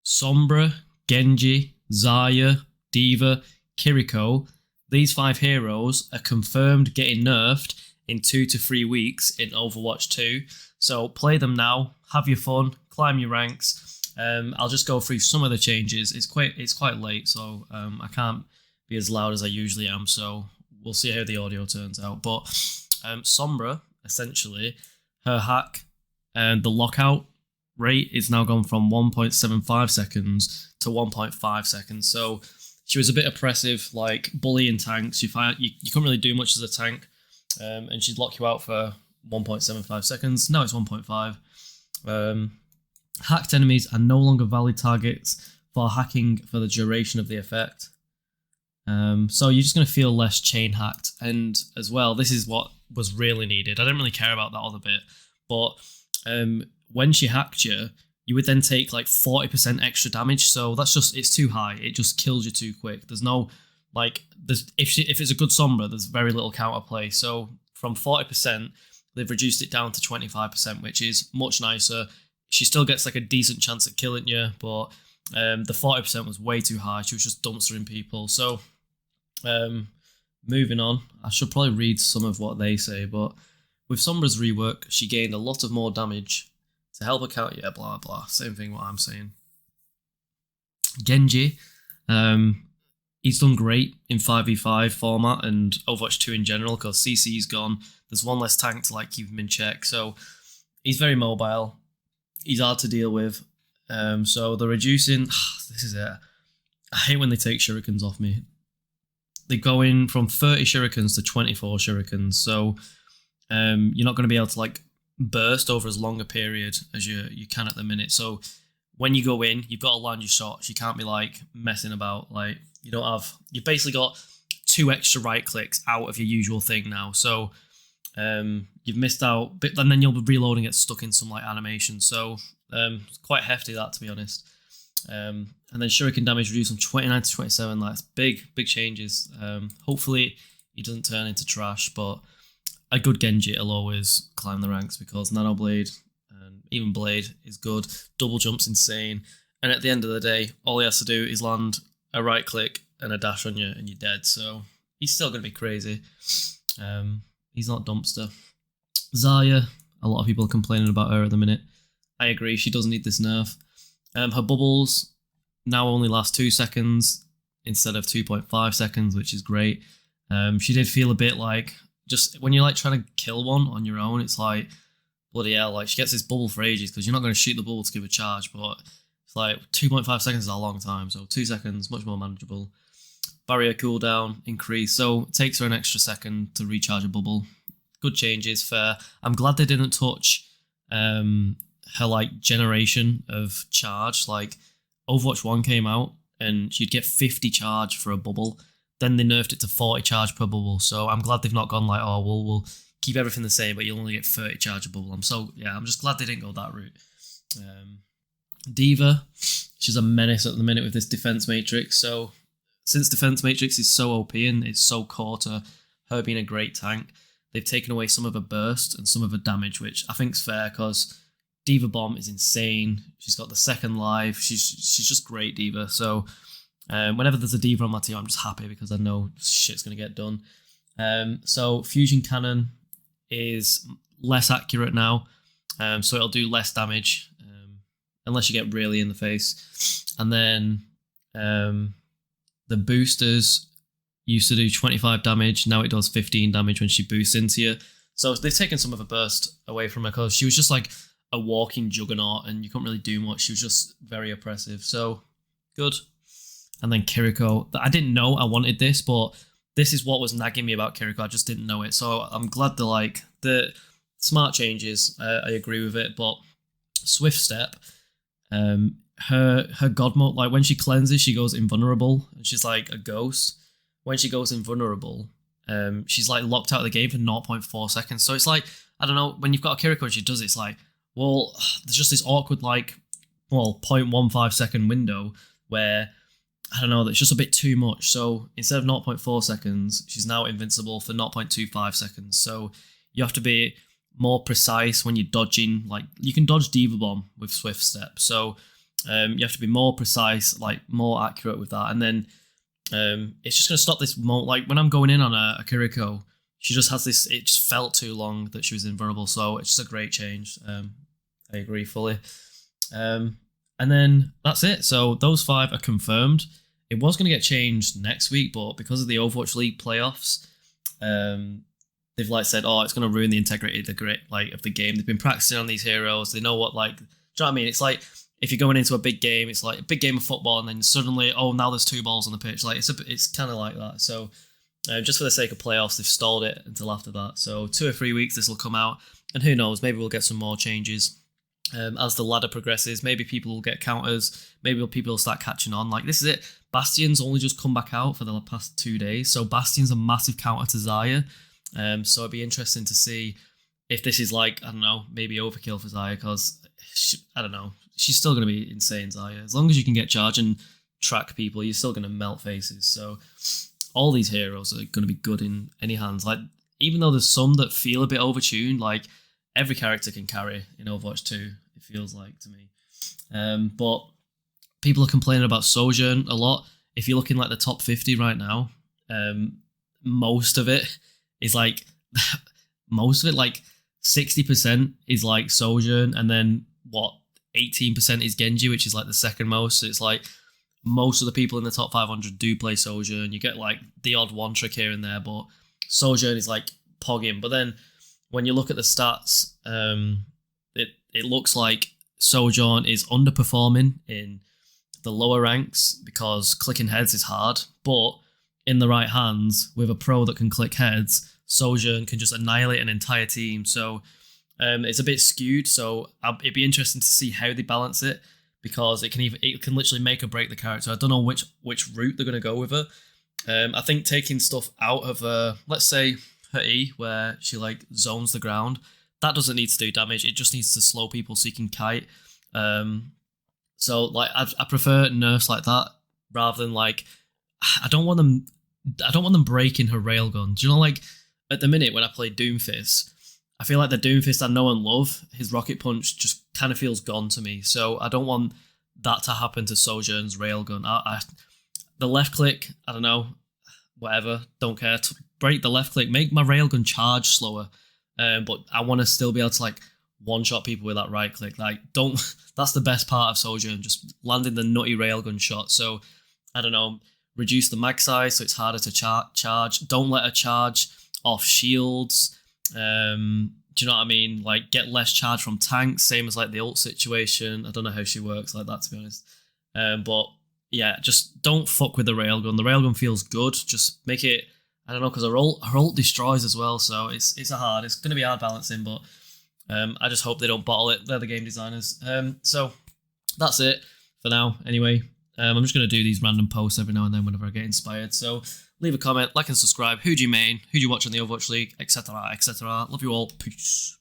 Sombra, Genji, Zarya, D.Va, Kiriko. These 5 heroes are confirmed getting nerfed in 2 to 3 weeks in Overwatch 2. So play them now, have your fun, climb your ranks. I'll just go through some of the changes. It's quite late, so I can't be as loud as I usually am. So we'll see how the audio turns out. But Sombra, essentially, her hack and the lockout rate is now gone from 1.75 seconds to 1.5 seconds. So she was a bit oppressive, like bullying tanks. You couldn't really do much as a tank, and she'd lock you out for 1.75 seconds. Now it's 1.5. Hacked enemies are no longer valid targets for hacking for the duration of the effect. So you're just going to feel less chain hacked. And as well, this is what was really needed. I didn't really care about that other bit, but when she hacked you, you would then take like 40% extra damage. So that's just, it's too high. It just kills you too quick. There's no, like, if it's a good Sombra, there's very little counterplay. So from 40%, they've reduced it down to 25%, which is much nicer. She still gets like a decent chance at killing you, but the 40% was way too high. She was just dumpstering people. So moving on, I should probably read some of what they say, but with Sombra's rework, she gained a lot of more damage to help her counter. Yeah, blah, blah. Same thing what I'm saying. Genji, he's done great in 5v5 format and Overwatch 2 in general because CC's gone. There's one less tank to like keep him in check. So he's very mobile. He's hard to deal with. So they're reducing. This is it. I hate when they take shurikens off me. They go in from 30 shurikens to 24 shurikens. So you're not going to be able to like burst over as long a period as you can at the minute. So when you go in, you've got to land your shots. You can't be like messing about. Like you've basically got 2 extra right clicks out of your usual thing now. So you've missed out, but then you'll be reloading it stuck in some like animation. So it's quite hefty that, to be honest. And then shuriken damage reduced from 29 to 27. That's big changes. Hopefully he doesn't turn into trash, but a good Genji will always climb the ranks because Nano Blade and even Blade is good. Double jump's insane. And at the end of the day, all he has to do is land a right click and a dash on you and you're dead. So he's still going to be crazy. He's not dumpster. Zarya, a lot of people are complaining about her at the minute. I agree, she does need this nerf. Her bubbles now only last 2 seconds instead of 2.5 seconds, which is great. She did feel a bit like, just when you're like trying to kill one on your own, it's like, bloody hell, like she gets this bubble for ages because you're not going to shoot the bubble to give a charge, but it's like 2.5 seconds is a long time, so 2 seconds, much more manageable. Barrier cooldown increase, so it takes her an extra second to recharge a bubble. Good changes, fair. I'm glad they didn't touch her like generation of charge. Like Overwatch 1 came out and you'd get 50 charge for a bubble. Then they nerfed it to 40 charge per bubble. So I'm glad they've not gone like, oh, we'll keep everything the same, but you'll only get 30 charge a bubble. I'm just glad they didn't go that route. D.Va, she's a menace at the minute with this defense matrix. So since defense matrix is so OP and it's so core to her being a great tank, they've taken away some of her burst and some of her damage, which I think is fair because D.Va Bomb is insane. She's got the second life. She's just great, D.Va. So whenever there's a D.Va on my team, I'm just happy because I know shit's going to get done. So Fusion Cannon is less accurate now. So it'll do less damage unless you get really in the face. And then the boosters used to do 25 damage. Now it does 15 damage when she boosts into you. So they've taken some of her burst away from her because she was just like a walking juggernaut and you couldn't really do much. She was just very oppressive. So good. And then Kiriko. I didn't know I wanted this, but this is what was nagging me about Kiriko. I just didn't know it. So I'm glad the smart changes. I agree with it. But Swift Step, her god mode, like when she cleanses, she goes invulnerable. And she's like a ghost. When she goes invulnerable, she's like locked out of the game for 0.4 seconds. So it's like, I don't know, when you've got a Kiriko and she does it, it's like, well, there's just this awkward 0.15 second window where, I don't know, that's just a bit too much. So instead of 0.4 seconds, she's now invincible for 0.25 seconds. So you have to be more precise when you're dodging. Like, you can dodge D.Va Bomb with Swift Step. So You have to be more precise, like more accurate with that. And then it's just going to stop this. Like when I'm going in on a Kiriko, she just has this, it just felt too long that she was invulnerable. So it's just a great change. I agree fully. And then that's it. So those 5 are confirmed. It was going to get changed next week, but because of the Overwatch League playoffs, they've like said, oh, it's going to ruin the integrity of the grit, like of the game. They've been practicing on these heroes. They know what, like, do you know what I mean? It's like if you're going into a big game, it's like a big game of football, and then suddenly, oh, now there's 2 balls on the pitch. Like it's kind of like that. So just for the sake of playoffs, they've stalled it until after that. So 2 or 3 weeks, this will come out, and who knows? Maybe we'll get some more changes. As the ladder progresses, maybe people will get counters, maybe people will start catching on. Like, this is it. Bastion's only just come back out for the past 2 days, so Bastion's a massive counter to Zarya. So it'd be interesting to see if this is like, I don't know, maybe overkill for Zarya, because, I don't know, she's still going to be insane, Zarya. As long as you can get charge and track people, you're still going to melt faces. So all these heroes are going to be good in any hands. Like, even though there's some that feel a bit overtuned, like, every character can carry in Overwatch 2, it feels like to me. But people are complaining about Soujourn a lot. If you're looking like the top 50 right now, most of it is like, like 60% is like Soujourn, and then 18% is Genji, which is like the second most. So it's like most of the people in the top 500 do play Soujourn. You get like the odd one trick here and there, but Soujourn is like pogging. But then when you look at the stats, it looks like Soujourn is underperforming in the lower ranks because clicking heads is hard, but in the right hands, with a pro that can click heads, Soujourn can just annihilate an entire team. So it's a bit skewed, so it'd be interesting to see how they balance it, because it can literally make or break the character. I don't know which route they're going to go with her. I think taking stuff out of let's say her E, where she like zones the ground, that doesn't need to do damage. It just needs to slow people so you can kite. So like I prefer nerfs like that rather than like, I don't want them breaking her railgun. Do you know, like at the minute when I play Doomfist, I feel like the Doomfist I know and love, his rocket punch just kind of feels gone to me. So I don't want that to happen to Soujourn's railgun. The left click, I don't know, whatever, don't care. Break the left click, make my railgun charge slower. But I want to still be able to like one-shot people with that right click. Like, don't. That's the best part of Soujourn, just landing the nutty railgun shot. So I don't know, reduce the mag size so it's harder to charge. Don't let her charge off shields. Do you know what I mean? Like, get less charge from tanks, same as like the ult situation. I don't know how she works like that, to be honest. But yeah, just don't fuck with the railgun. The railgun feels good. Just make it, I don't know, because her ult destroys as well. So it's going to be hard balancing, but I just hope they don't bottle it. They're the game designers. So that's it for now. Anyway, I'm just going to do these random posts every now and then whenever I get inspired. So leave a comment, like and subscribe. Who do you main? Who do you watch on the Overwatch League? Etc. etc. Love you all. Peace.